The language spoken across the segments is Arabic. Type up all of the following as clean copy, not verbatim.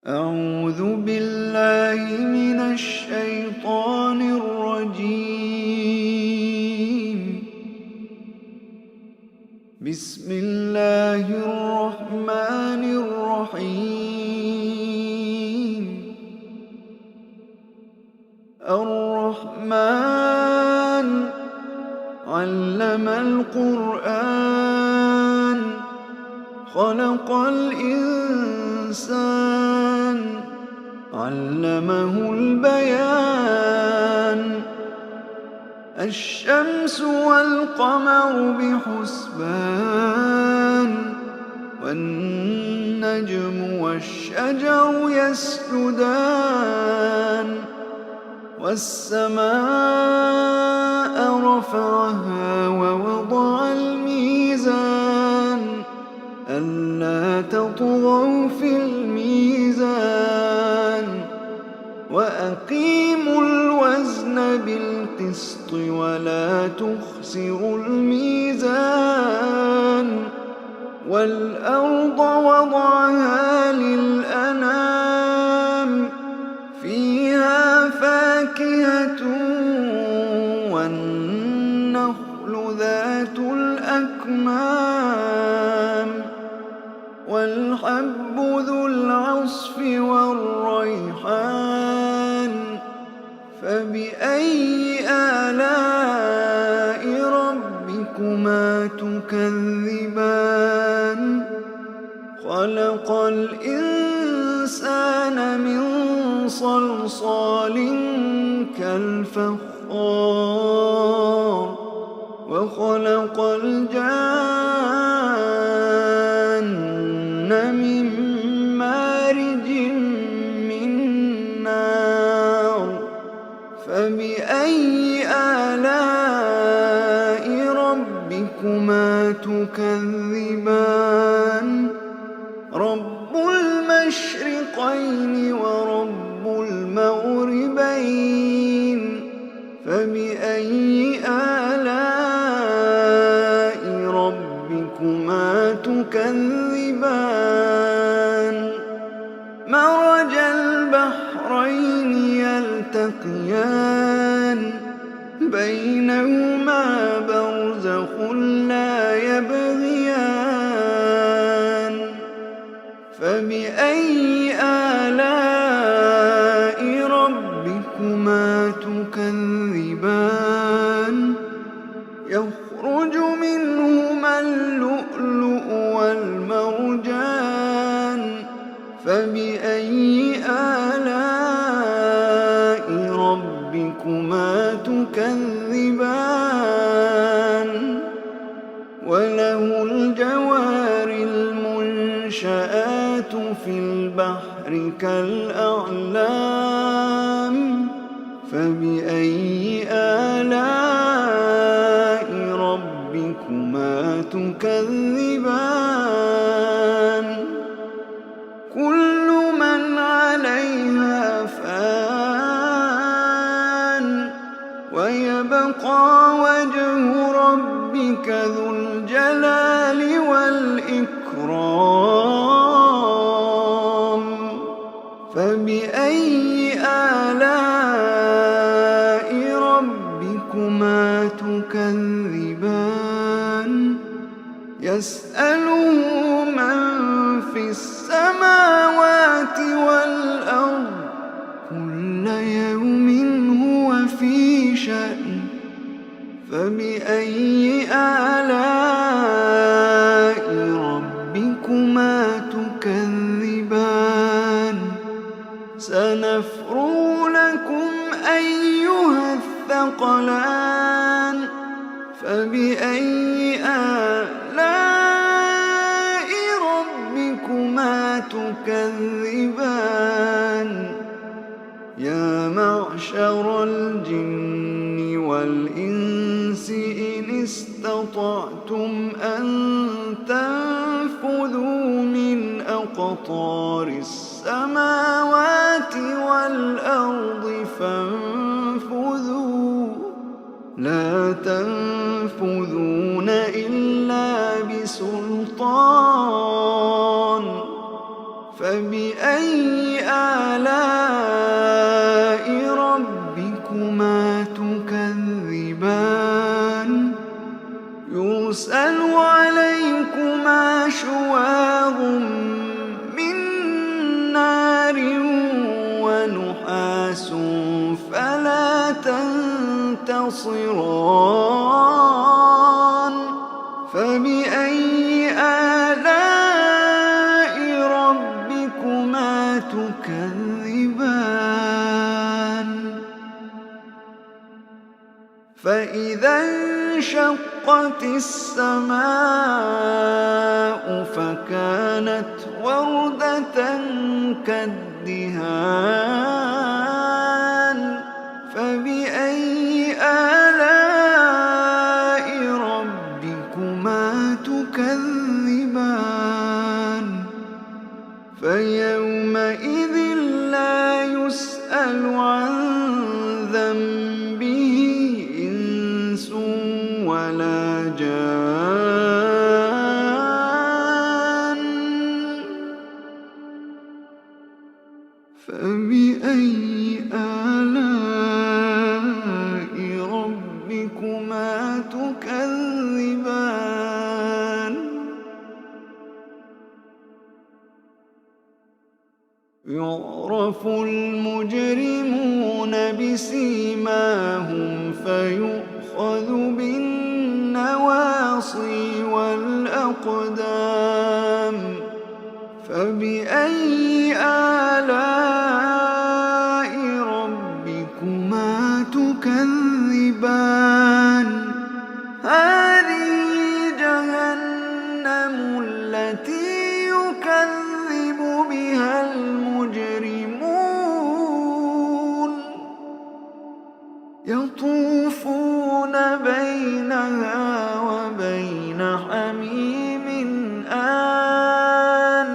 أعوذ بالله من الشيطان الرجيم. بسم الله الرحمن الرحيم. الرحمن علم القرآن خلق الإنسان علمه البيان. الشمس والقمر بحسبان والنجم والشجر يسجدان. والسماء رفعها ووضع الميزان ألا تطغوا في الميزان وأقيموا الوزن بالقسط ولا تخسروا الميزان. والأرض وضعها للأنام فيها فاكهة والنخل ذات الأكمام والحب ذو العصف والريحان. فبأي آلاء ربكما تكذبان؟ خلق الإنسان من صلصال كالفخار وخلق الجان من مارج من نار. فبأي آلاء ربكما تكذبان؟ رب المشرقين ورب المغربين. فبأي آلاء ربكما تكذبان؟ مرج البحرين يلتقيان بينهما برزخ لا يبغيان. فبأي آلاء ربكما تكذبان؟ يخرج منهما اللؤلؤ والمرجان. فبأي آلاء ربكما تكذبان؟ وله الجوار المنشآت في البحر كالأعلام. فبأي آلاء ربكما تكذبان؟ كل من عليها فان ويبقى وجه ربك ذو الجلال والإكرام. فبأي آلاء ربكما تكذبان؟ يسأله من في السماوات والأرض كل يوم هو في شأن. فبأي آلاء ربكما تكذبان؟ سنفرغ لكم أيها الثقلان. فبأي آلاء ربكما تكذبان؟ يا معشر الجن والإنس إن استطعتم أن تنفذوا من أقطار السماوات والأرض فانفذوا لا تنفذون إلا بسلطان. فبأي آلاء ربكما تكذبان يرسل عليكما شواظ من نار ونحاس فلا تنتصران فبأي آلاء ربكما تكذبان فإذا انشقت السماء فكانت وردة كالدهان فبأي آلاء ربكما تكذبان فيومئذ لا يسأل عن ذنبه إنس ولا جان فبأي آلاء ربكما تكذبان يعرف المجرمون بسيماهم فيؤخذ بالنواصي والأقدام فبأي آلاء ربكما تكذبان هذه جهنم التي يكذب بها المجرمون يطوفون بينها وبين حميم آن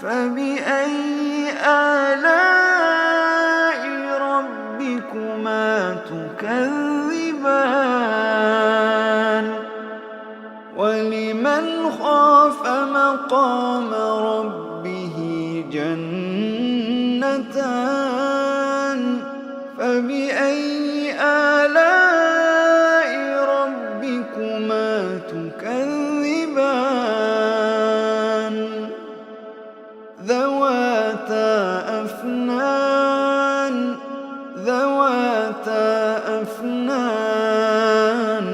فبأي آلاء ربكما تكذبان ولمن خاف مقام ربه جنتان فبأي آلاء ربكما تكذبان ذواتا أفنان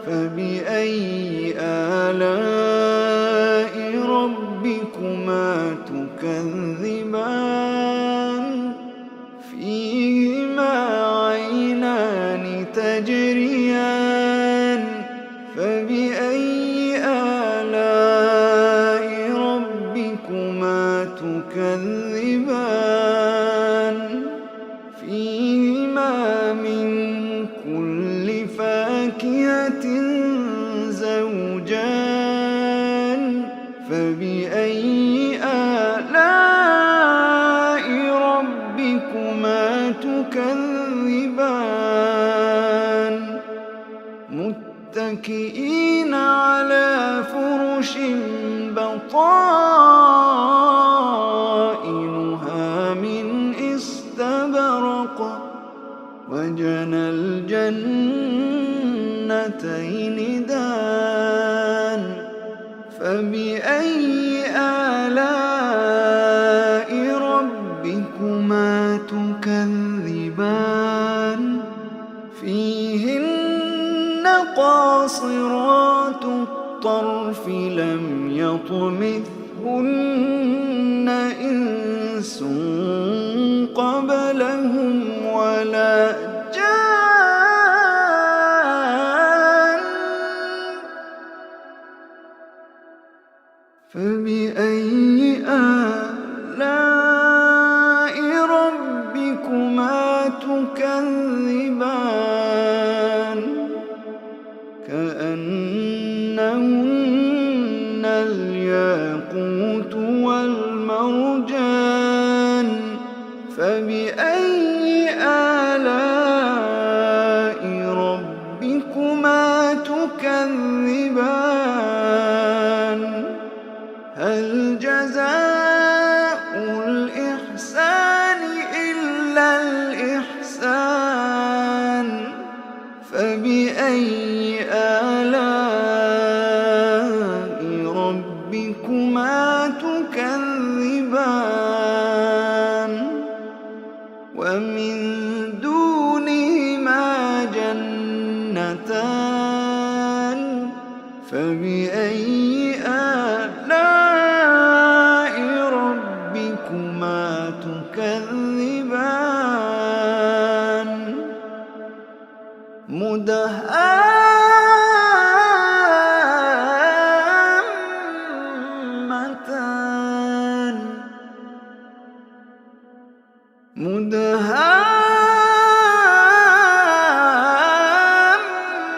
فبأي آلاء ربكما تكذبان فيهما عينان تجريان فبأي آلاء ربكما تكذبان فيهما من كل فاكهة زوجان فبأي آلاء ربكما تكذبان متكئين على فرش بطائنها من استبرق وجنى الجنتين دان فبأي آلاء ربكما تكذبان فيهن قاصرات الطرف لم يطمثهن إنس قبلهم ولا جان فبأي آلاء ربكما تكذبان كأنهن الياقوت والمرجان فبأي آلاء ربكما تكذبان هل جزاء الإحسان فبأي آلاء ربكما تكذبان ومن دونهما جنتان فبأي آلاء ربكما تكذبان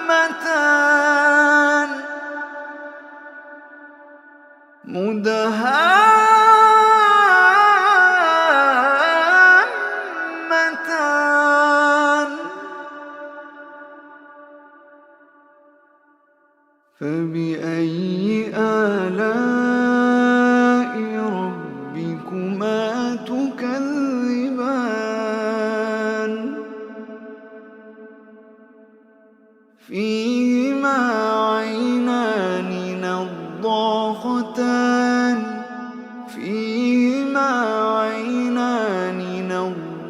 مدهامتان مدهامتان فبأي آلاء ربكما تكذبان فيهما عينان نضاختان فيهما عينان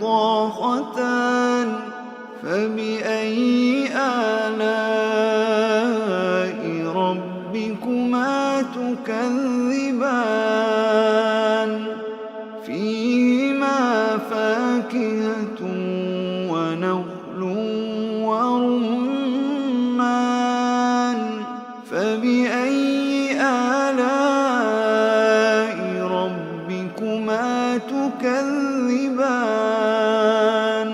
نضاختان فبأي آلاء ربكما تكذبان فيهما فاكهة ونخل ورمان فبأي آلاء ربكما تكذبان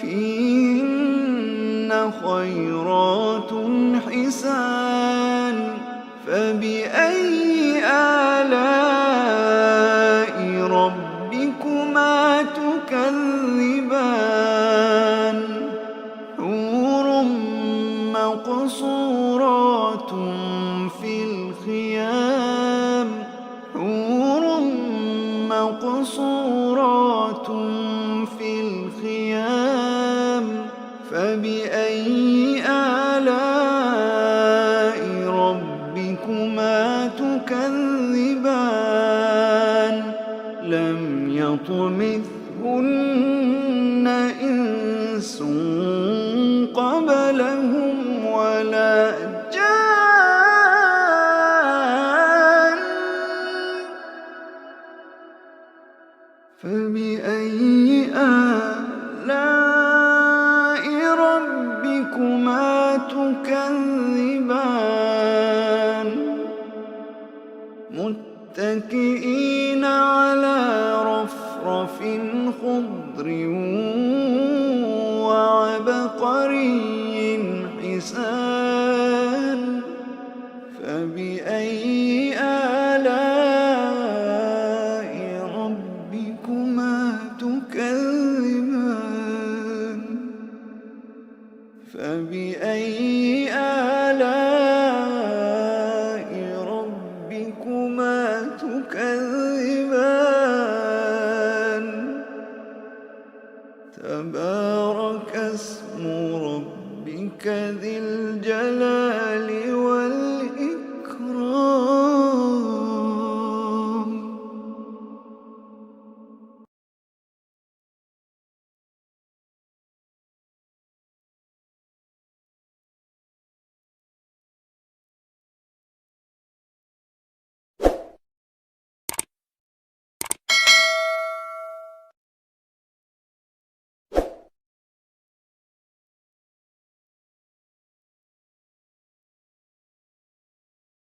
فيهن خيرات حسان فبأي آلاء ربكما تكذبان حور مقصورات في الخيام حور مقصورات في الخيام فبأي آلاء ربكما تكذبان لم يطمثهن إنس قبلهم ولا جان فبأي آلاء ربكما تكذبان متكئين على رفرف خضر وعبقري حسان فبأي آلاء ربكما تكذبان فبأي آلاء ربكما تكذبان تبارك اسم ربك ذي الجلال